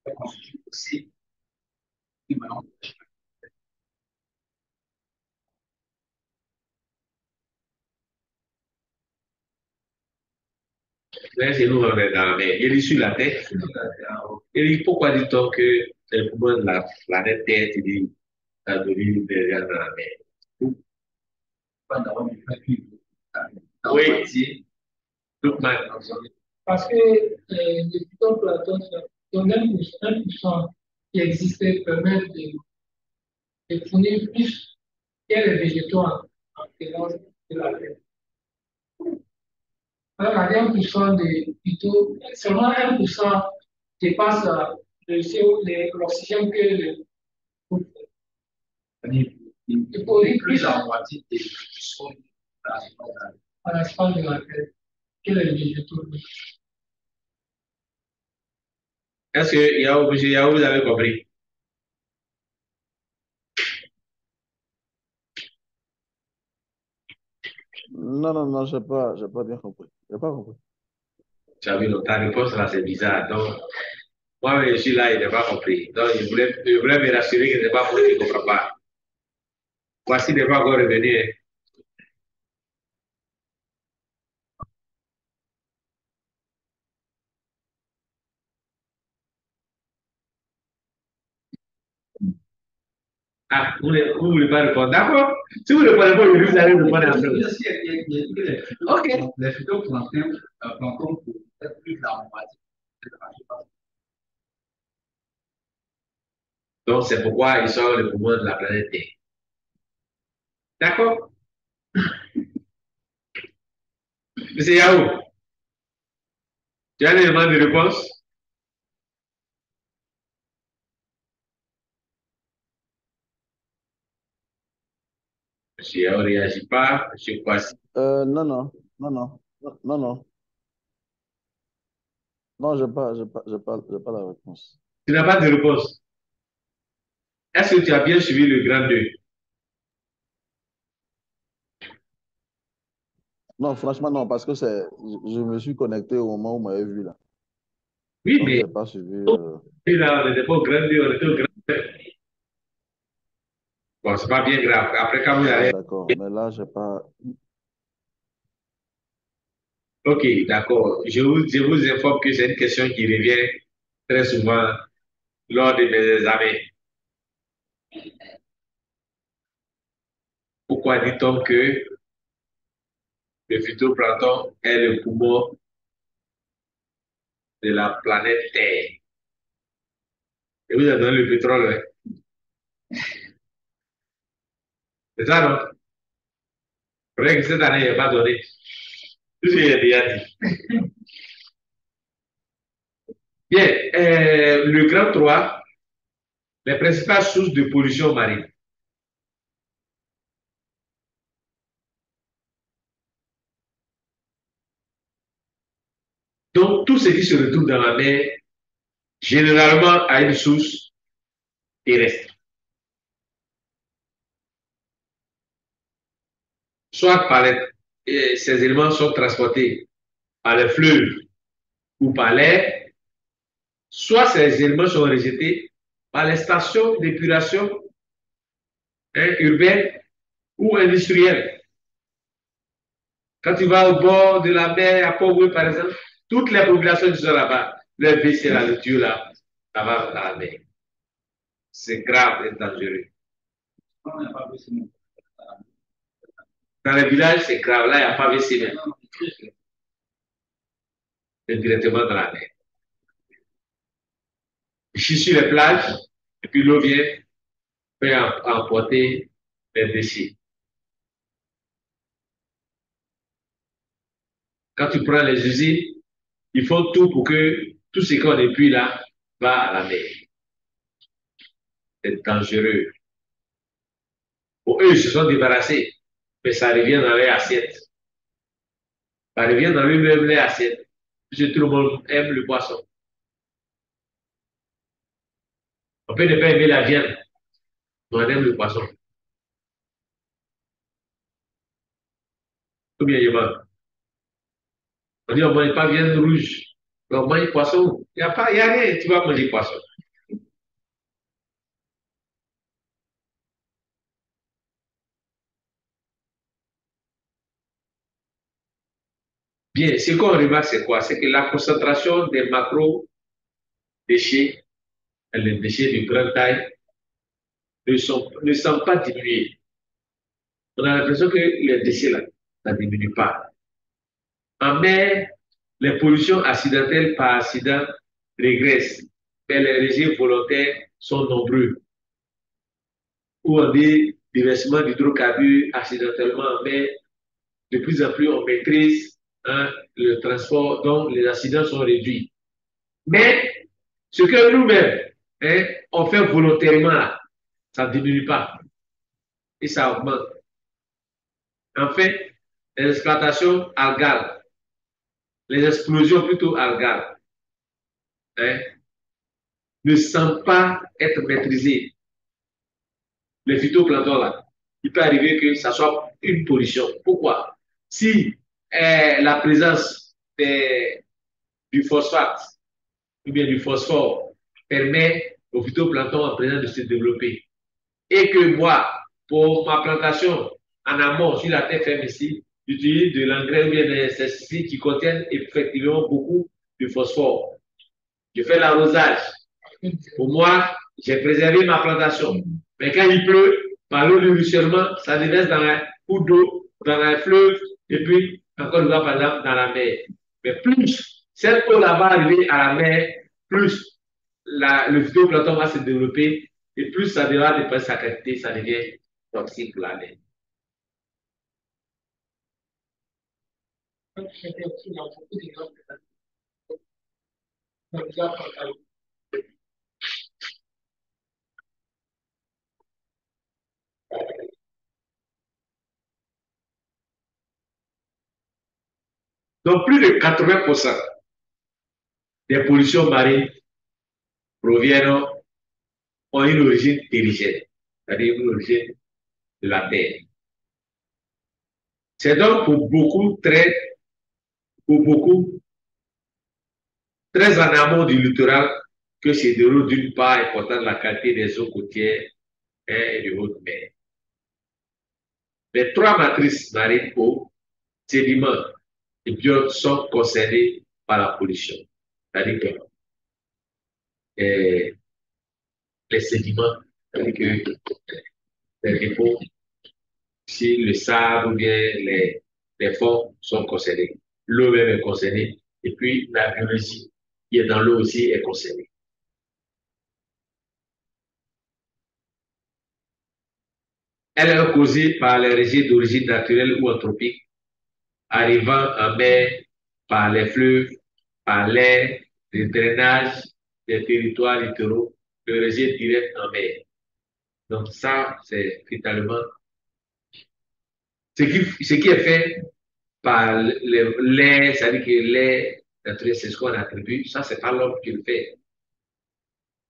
Ça constitue aussi une manière. C'est nous, on est dans la mer. Il est sur la Terre. Et pourquoi dit-on que c'est le poumon de la planète Terre, tu dis, ça devient derrière dans la mer? Oui. Tout mal. Parce que les phytoplanctons, sont 1% qui existait permettent de fournir plus que les végétaux en présence de la terre. Alors, 1% de phyto, seulement 1% dépasse l'oxygène que le groupe. Il faut plus la moitié des sont à l'espace de la terre que les végétaux. Est-ce que Yahoo, vous avez compris? Non, je n'ai pas bien compris. Je n'ai pas compris. Tu as vu, ta réponse là, c'est bizarre. Donc, moi, je suis là, il n'a pas compris. Donc, je voulais me rassurer que ce n'est pas moi qui ne comprends pas. Voici n'est pas encore revenu. Hein. Ah, vous ne voulez pas répondre. D'accord. Si vous ne répondez pas, vous allez répondre après. Ok. Les phytoplanctons pour être plus la moitié. Donc, c'est pourquoi ils sont les poumons de la planète Terre. D'accord? Monsieur Yahoo, tu as un élément de réponse? Monsieur Yahoo ne réagit pas. Monsieur Kwasi. Non, non, non, non, non, non. Non, j'ai pas la réponse. Tu n'as pas de réponse. Est-ce que tu as bien suivi le grand 2? Non, franchement, non, parce que je me suis connecté au moment où vous m'avez vu là. Oui, Donc, mais j'ai pas suivi. là, on n'était pas au grand 2, on était au grand 2. Bon, c'est pas bien grave. Après, quand vous Ah, allez. d'accord, mais là, j'ai pas. Ok, d'accord. Je vous informe que c'est une question qui revient très souvent lors de mes examens. Pourquoi dit-on que le phytoplancton est le poumon de la planète Terre? Et vous avez donné le pétrole, hein? C'est ça, non? C'est vrai que cette année, il n'a pas donné. Tout ce qu'il a déjà dit. Bien, le grand 3, les principales sources de pollution marine. Donc, tout ce qui se retrouve dans la mer, généralement, a une source terrestre. Soit par ces éléments sont transportés par les fleuves ou par l'air, soit ces éléments sont rejetés par les stations d'épuration urbaines ou industrielles. Quand tu vas au bord de la mer, à Port-Louis, par exemple, toutes les populations qui sont là-bas, leur WC, là, le tuyau là, ça va dans la mer. C'est grave et dangereux. Dans les villages, c'est grave. Là, il n'y a pas WC même. C'est directement dans la mer. Ici, sur les plages, et puis l'eau vient, peut emporter les déchets. Quand tu prends les usines, ils font tout pour que tout ce qu'on épuise là va à la mer. C'est dangereux. Pour eux, ils se sont débarrassés, mais ça revient dans les assiettes. Ça revient dans lui-même les assiettes. Puisque tout le monde aime le poisson. On peut ne pas aimer la viande, mais on aime le poisson. Ou bien il mange. On dit on ne mange pas viande rouge, mais on mange poisson. Il n'y a pas, il y a rien, tu vas manger poisson. Bien, ce qu'on remarque, c'est quoi? C'est que la concentration des macro-déchets, les déchets de grande taille, ne semble pas diminuer. On a l'impression que les déchets là, ça ne diminue pas. En mer, les pollutions accidentelles par accident régressent, mais les régimes volontaires sont nombreux. Où on dit déversement d'hydrocarbures accidentellement en mer, de plus en plus on maîtrise le transport, donc les accidents sont réduits. Mais ce que nous-mêmes, on fait volontairement, ça ne diminue pas et ça augmente. En fait, les exploitations algales, les explosions plutôt algales, ne semblent pas être maîtrisées. Les phytoplanctons là, il peut arriver que ça soit une pollution. Pourquoi? Si la présence du phosphate ou bien du phosphore permet au phytoplancton en présence de se développer et que moi, Pour ma plantation, en amont, sur la terre ferme ici, j'utilise de l'engrais ou bien des insecticides qui contiennent effectivement beaucoup de phosphore. Je fais l'arrosage. Pour moi, j'ai préservé ma plantation. Mais quand il pleut, par l'eau de ruissellement, ça déverse dans un cours d'eau, dans un fleuve, et puis encore une fois, par exemple, dans la mer. Mais plus cette eau-là va arriver à la mer, plus le phytoplancton va se développer, et plus ça devra dépasser sa qualité, ça devient toxique pour la mer. Donc, plus de 80% des pollutions marines proviennent, ont une origine terrigène, c'est-à-dire une origine de la terre. C'est donc pour beaucoup, très en amont du littoral que se déroule d'une part importante la qualité des eaux côtières et de haute mer. Les trois matrices marines, eau, sédiments et biotes sont concernées par la pollution. C'est-à-dire que les sédiments, c'est-à-dire que les dépôts, si le sable ou bien les fonds sont concernés, l'eau même est concernée, et puis la biologie qui est dans l'eau aussi est concernée. Elle est causée par les rejets d'origine naturelle ou anthropique, arrivant en mer par les fleuves, par l'air, le drainage des territoires littoraux, le rejet direct en mer. Donc ça, c'est finalement ce qui est fait par l'air, c'est-à-dire que l'air naturel, c'est ce qu'on attribue, ça, c'est pas l'homme qui le fait.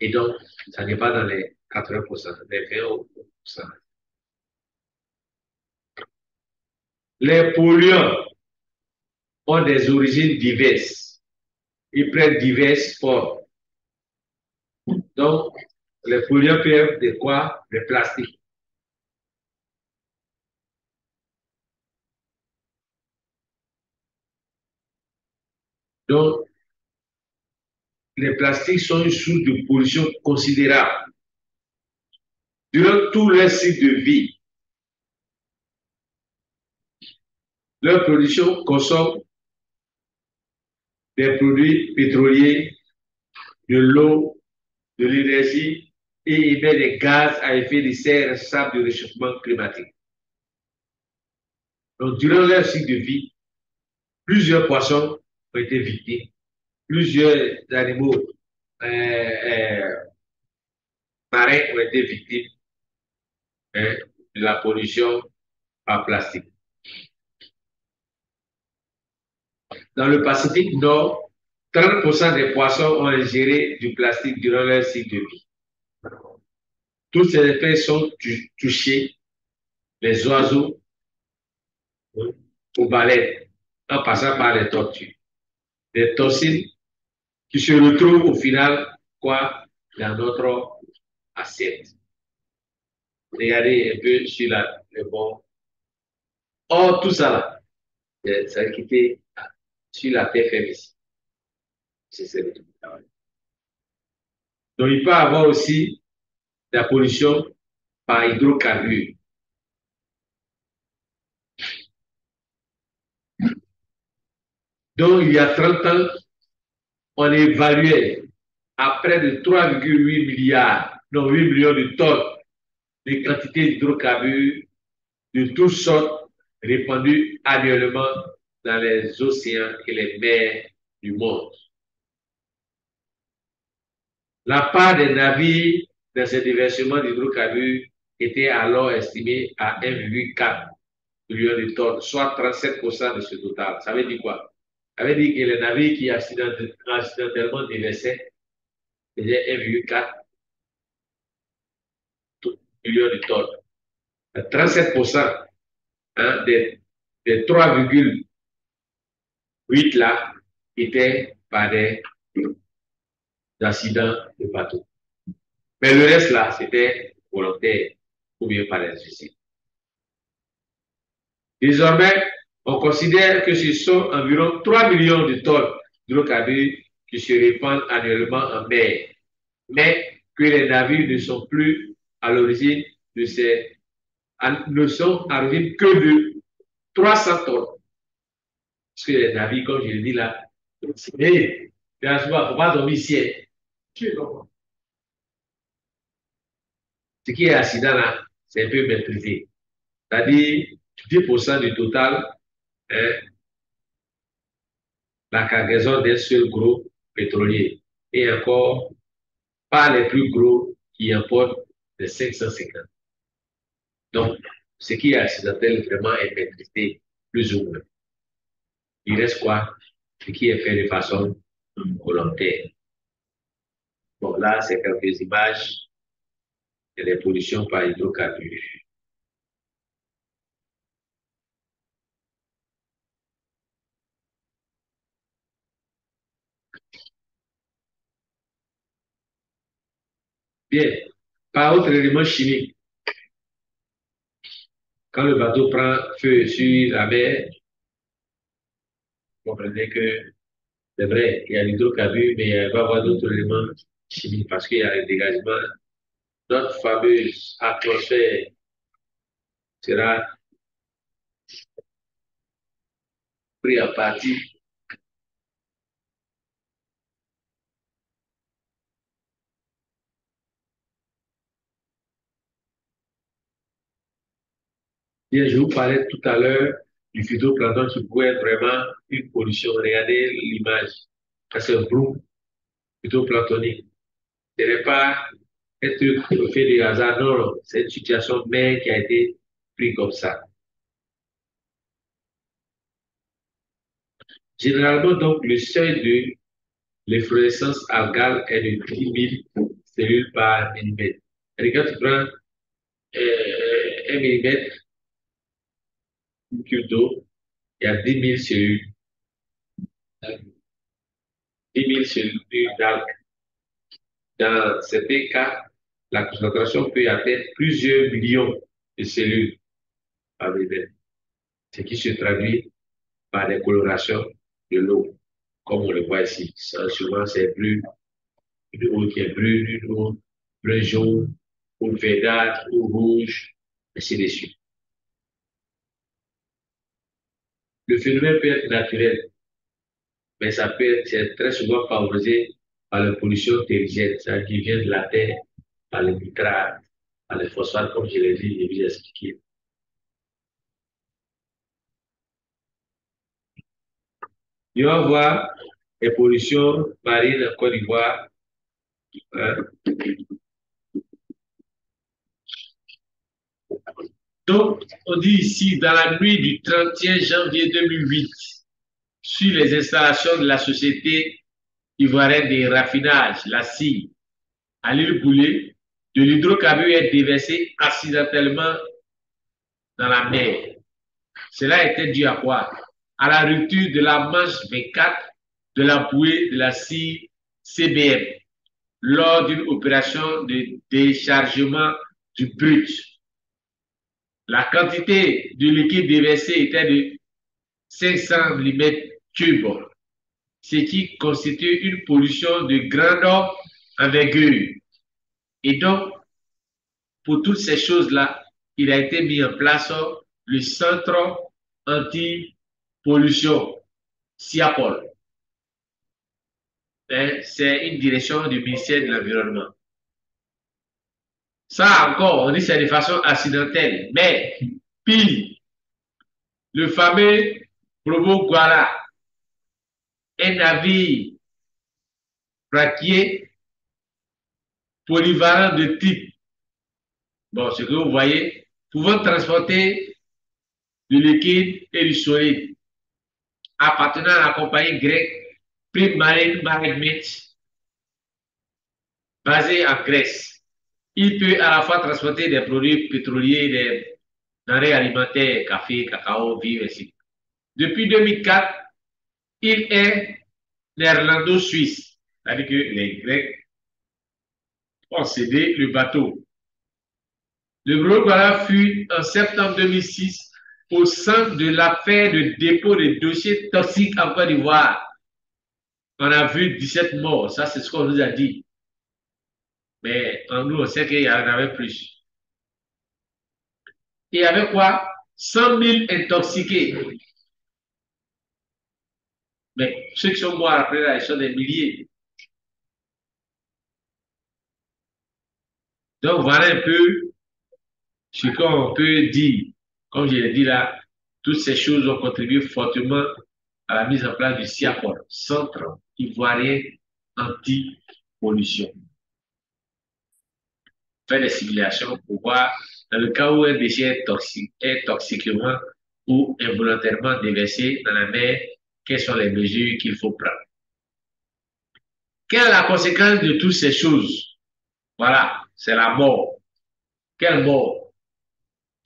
Et donc, ça n'est pas dans les 80%, les 20%. Les polluants ont des origines diverses. Ils prennent diverses formes. Donc, les polluants peuvent être de quoi? Des plastiques. Donc, les plastiques sont une source de pollution considérable. Durant tout leur cycle de vie, leur production consomme des produits pétroliers, de l'eau, de l'énergie et émet des gaz à effet de serre responsables du réchauffement climatique. Donc, durant leur cycle de vie, plusieurs poissons ont été victimes, plusieurs animaux marins ont été victimes de la pollution par plastique. Dans le Pacifique Nord, 30% des poissons ont ingéré du plastique durant leur cycle de vie. Toutes ces espèces sont touchées, les oiseaux, aux baleines, en passant par les tortues. Des toxines qui se retrouvent au final, quoi, dans notre assiette. Regardez un peu sur le bord. Or, tout ça là, ça a quitté sur la terre ferme ici. C'est le travail. Donc, il peut y avoir aussi la pollution par hydrocarbures. Donc, il y a 30 ans, on évaluait à près de 3,8 milliards, non 8 millions de tonnes de quantité d'hydrocarbures de toutes sortes répandues annuellement dans les océans et les mers du monde. La part des navires dans ces déversements d'hydrocarbures était alors estimée à 1,4 million de tonnes, soit 37% de ce total. Ça veut dire quoi? Ça veut dire que les navires qui accidentellement déversaient faisaient 1,4 million de tonnes. 37% des 3,8 là étaient par des accidents de bateau. Mais le reste là, c'était volontaire. ou bien par les usines. Désormais, on considère que ce sont environ 3 millions de tonnes d'hydrocarbures qui se répandent annuellement en mer, mais que les navires ne sont plus à l'origine de ces ne sont à l'origine que de 300 tonnes. Parce que les navires, comme je l'ai dit là, il ne faut pas dormir ici. Ce qui est accident là, c'est un peu maîtrisé. C'est-à-dire 10% du total, hein, la cargaison d'un seul gros pétrolier. Et encore, pas les plus gros qui importent de 550. Donc, ce qui est accidentel vraiment est maîtrisé plus ou moins. Il reste quoi? Ce qui est fait de façon volontaire. Bon, là, c'est quelques images de la pollution par hydrocarbures. Bien, par autre élément chimique, quand le bateau prend feu sur la mer, vous comprenez que c'est vrai, il y a l'hydrocarbure, mais il va y avoir d'autres éléments chimiques parce qu'il y a le dégagement. Notre fameuse atmosphère sera pris à partie. Bien, je vous parlais tout à l'heure du phytoplancton qui pouvait être vraiment une pollution. Regardez l'image. C'est un bloom phytoplanctonique. Ce n'est pas un truc fait de hasard, non, non. C'est une situation même qui a été prise comme ça. Généralement, donc, le seuil de l'efflorescence algale est de 10 000 cellules par millimètre. Et quand tu prends 1 millimètre cube d'eau, il y a 10 000 cellules. 10 000 cellules d'algues. Dans certains cas, la concentration peut atteindre plusieurs millions de cellules par millimètre, ce qui se traduit par des colorations de l'eau, comme on le voit ici. Souvent, c'est bleu, une eau qui est bleue, une eau bleu jaune, ou verdâtre, ou rouge, ainsi de suite. Le phénomène peut être naturel, mais ça peut être très souvent favorisé par la pollution terrigène, ça qui vient de la terre, par les nitrates, par les phosphates, comme je l'ai dit, je vous ai expliqué. Il va y avoir les pollutions marines en Côte d'Ivoire. Hein. Donc, on dit ici, dans la nuit du 31 janvier 2008, sur les installations de la société ivoirienne de raffinage, la CIE, à l'île Boulay, de l'hydrocarbure est déversé accidentellement dans la mer. Cela était dû à quoi? À la rupture de la manche 24 de la bouée de la CIE CBM lors d'une opération de déchargement du brut. La quantité de liquide déversé était de 500 mm3, ce qui constitue une pollution de grande envergure. Et donc, pour toutes ces choses-là, il a été mis en place le Centre anti-pollution, CIAPOL. C'est une direction du ministère de l'Environnement. Ça encore, on dit c'est de façon accidentelle, mais pire, le fameux Provo Guara, un navire braquier polyvalent de type, bon, ce que vous voyez, pouvant transporter du liquide et du solide, appartenant à la compagnie grecque Prime Marine Management, basée en Grèce. Il peut à la fois transporter des produits pétroliers, des denrées alimentaires, café, cacao, vivres, ainsi. Depuis 2004, il est néerlando-suisse, c'est-à-dire que les Grecs ont cédé le bateau. Le bureau Douala fut en septembre 2006 au centre de l'affaire de dépôt de dossiers toxiques en Côte d'Ivoire. On a vu 17 morts, ça c'est ce qu'on nous a dit. Mais en nous, on sait qu'il y en avait plus. Il y avait quoi? 100 000 intoxiqués. Mais ceux qui sont morts après, là, ils sont des milliers. Donc voilà un peu ce qu'on peut dire. Comme je l'ai dit là, toutes ces choses ont contribué fortement à la mise en place du CIAPOL, Centre Ivoirien Anti-Pollution. Faire des simulations pour voir, dans le cas où un déchet est toxiquement ou involontairement déversé dans la mer, quelles sont les mesures qu'il faut prendre. Quelle est la conséquence de toutes ces choses? Voilà, c'est la mort. Quelle mort?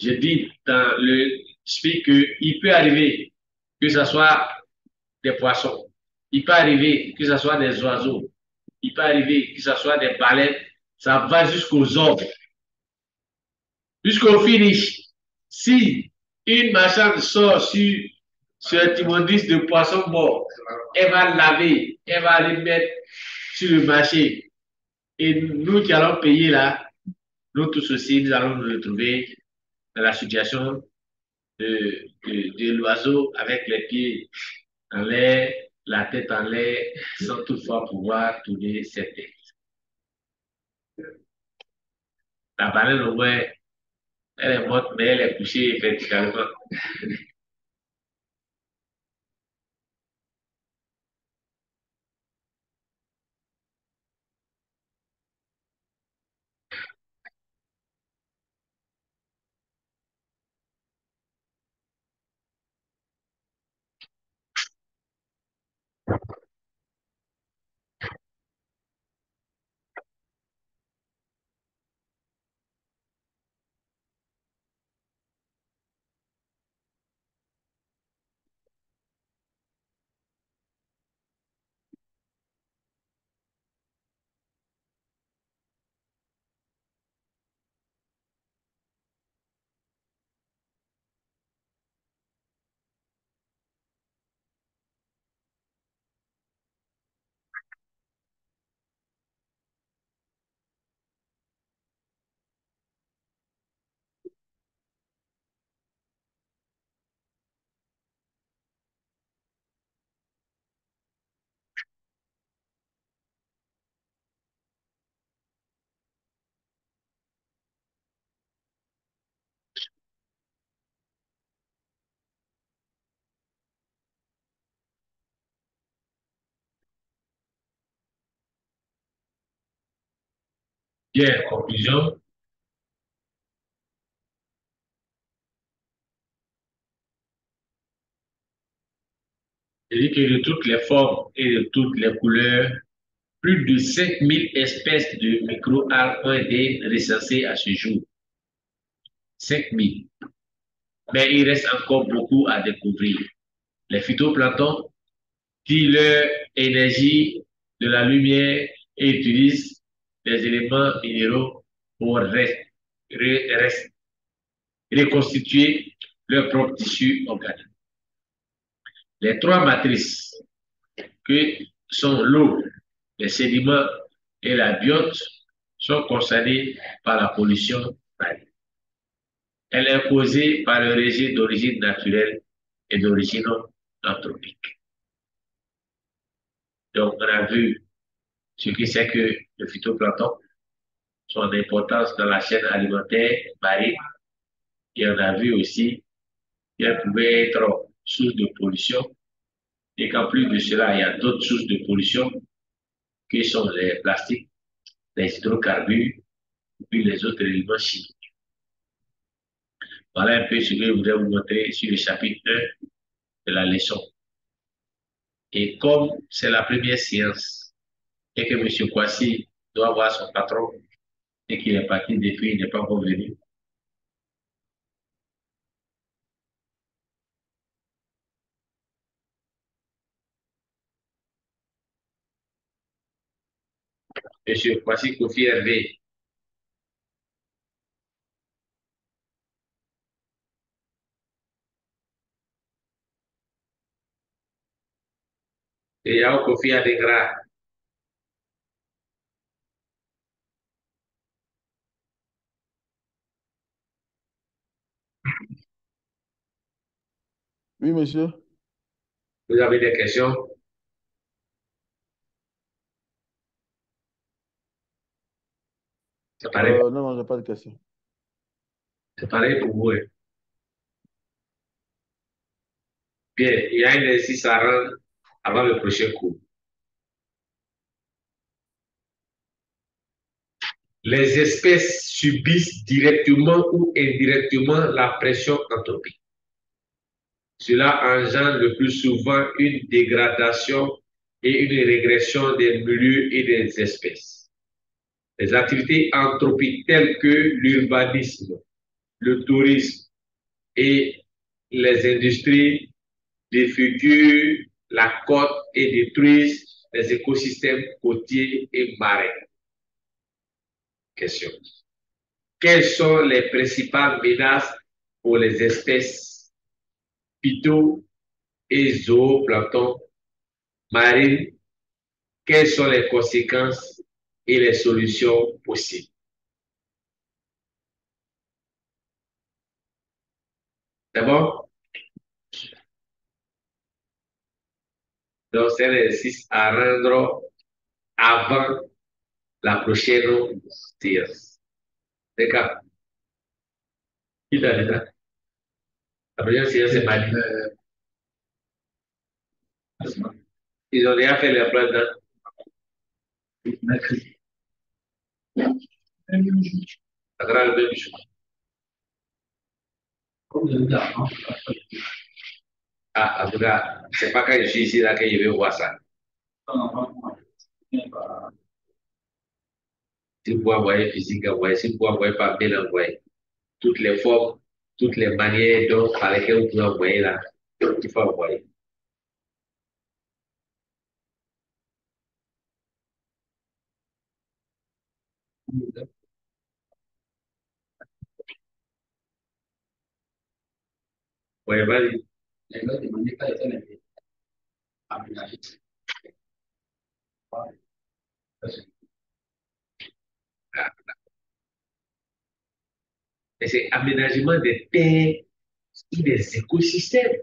Je dis dans le speak qu'il peut arriver que ce soit des poissons, il peut arriver que ce soit des oiseaux, il peut arriver que ce soit des baleines, ça va jusqu'aux hommes, jusqu'au finish. Si une marchande sort sur un timondis de poissons morts, elle va laver, elle va les mettre sur le marché. Et nous qui allons payer là, nous tous aussi, nous allons nous retrouver dans la situation de l'oiseau avec les pieds en l'air, la tête en l'air, sans toutefois pouvoir tourner ses têtes. La baleine, au moins, elle est morte, mais elle est couchée verticalement. Bien, conclusion. Je dis que de toutes les formes et de toutes les couleurs, plus de 5000 espèces de micro-algues ont été recensées à ce jour. 5000. Mais il reste encore beaucoup à découvrir. Les phytoplanctons tirent leur énergie de la lumière et utilisent des éléments minéraux pour reconstituer leur propre tissu organique. Les trois matrices que sont l'eau, les sédiments et la biote sont concernées par la pollution marine. Elle est causée par le régime d'origine naturelle et d'origine anthropique. Donc, on a vu ce que c'est que le phytoplancton, son importance dans la chaîne alimentaire marine, et on a vu aussi qu'elle pouvait être source de pollution, et qu'en plus de cela, il y a d'autres sources de pollution qui sont les plastiques, les hydrocarbures, et puis les autres éléments chimiques. Voilà un peu ce que je voudrais vous montrer sur le chapitre 1 de la leçon. Et comme c'est la première séance et que M. Kwasi doit voir son patron et qu'il est parti depuis, il n'est pas encore venu, M. Kwasi Kofi Hervé Et Yao Kofi Adegra. Oui, monsieur. Vous avez des questions? C'est pareil, Non, non, j'ai pas de question. c'est pareil pour vous. Hein. Bien, il y a un exercice à rendre avant le prochain cours. Les espèces subissent directement ou indirectement la pression anthropique. Cela engendre le plus souvent une dégradation et une régression des milieux et des espèces. Les activités anthropiques telles que l'urbanisme, le tourisme et les industries défigurent la côte et détruisent les écosystèmes côtiers et marins. Question. Quelles sont les principales menaces pour les espèces phyto- et zooplancton marines? Quelles sont les conséquences et les solutions possibles? D'abord, donc c'est l'exercice à rendre avant la prochaine séance. D'accord? Qui t'a dit ça? La prochaine séance, c'est mardi. Ils ont déjà fait le plan dans Mercredi. la grande même chose. Comme je l'ai dit avant, Ah, en tout cas, c'est pas quand je suis ici là que je vais voir ça. Si vous pouvez envoyer physique, envoyer. Si vous pouvez envoyer papier, envoyer. Toutes les formes, toutes les manières dont, par lesquelles vous pouvez envoyer là, il faut envoyer. Ouais, vas-y. les gars demandaient pas été aménagés. Et c'est aménagement des terres et des écosystèmes.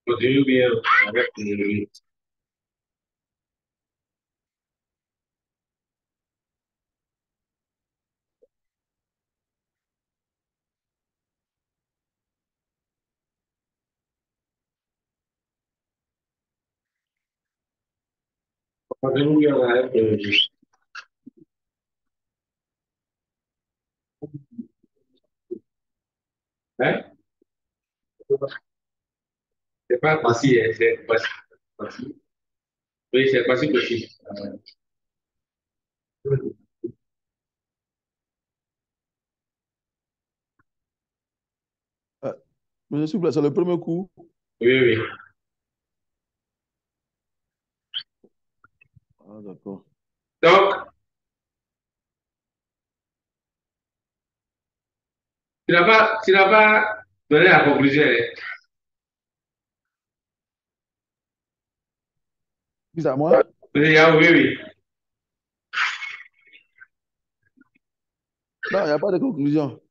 Continue bien avec le... Continue bien avec le... Hein? C'est pas facile, hein, c'est pas facile. Oui, c'est pas si possible. Mais s'il vous plaît, c'est le premier coup. Oui, oui. Ah, d'accord. Donc, tu n'as pas donné la conclusion. Hein. Puis à moi? Oui, ah, oui, oui. Non, il n'y a pas de conclusion.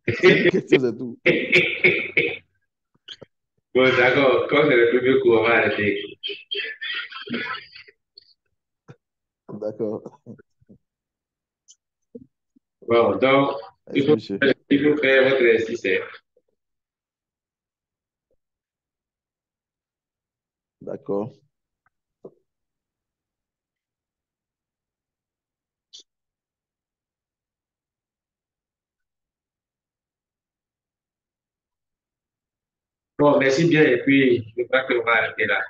C'est une question, c'est tout. Bon, d'accord. Quand c'est le premier coup, on va arrêter. D'accord. Bon, donc, Merci, monsieur. il faut faire votre exercice. Hein. D'accord. Bon, merci bien. Et puis, je crois qu'on va arrêter là.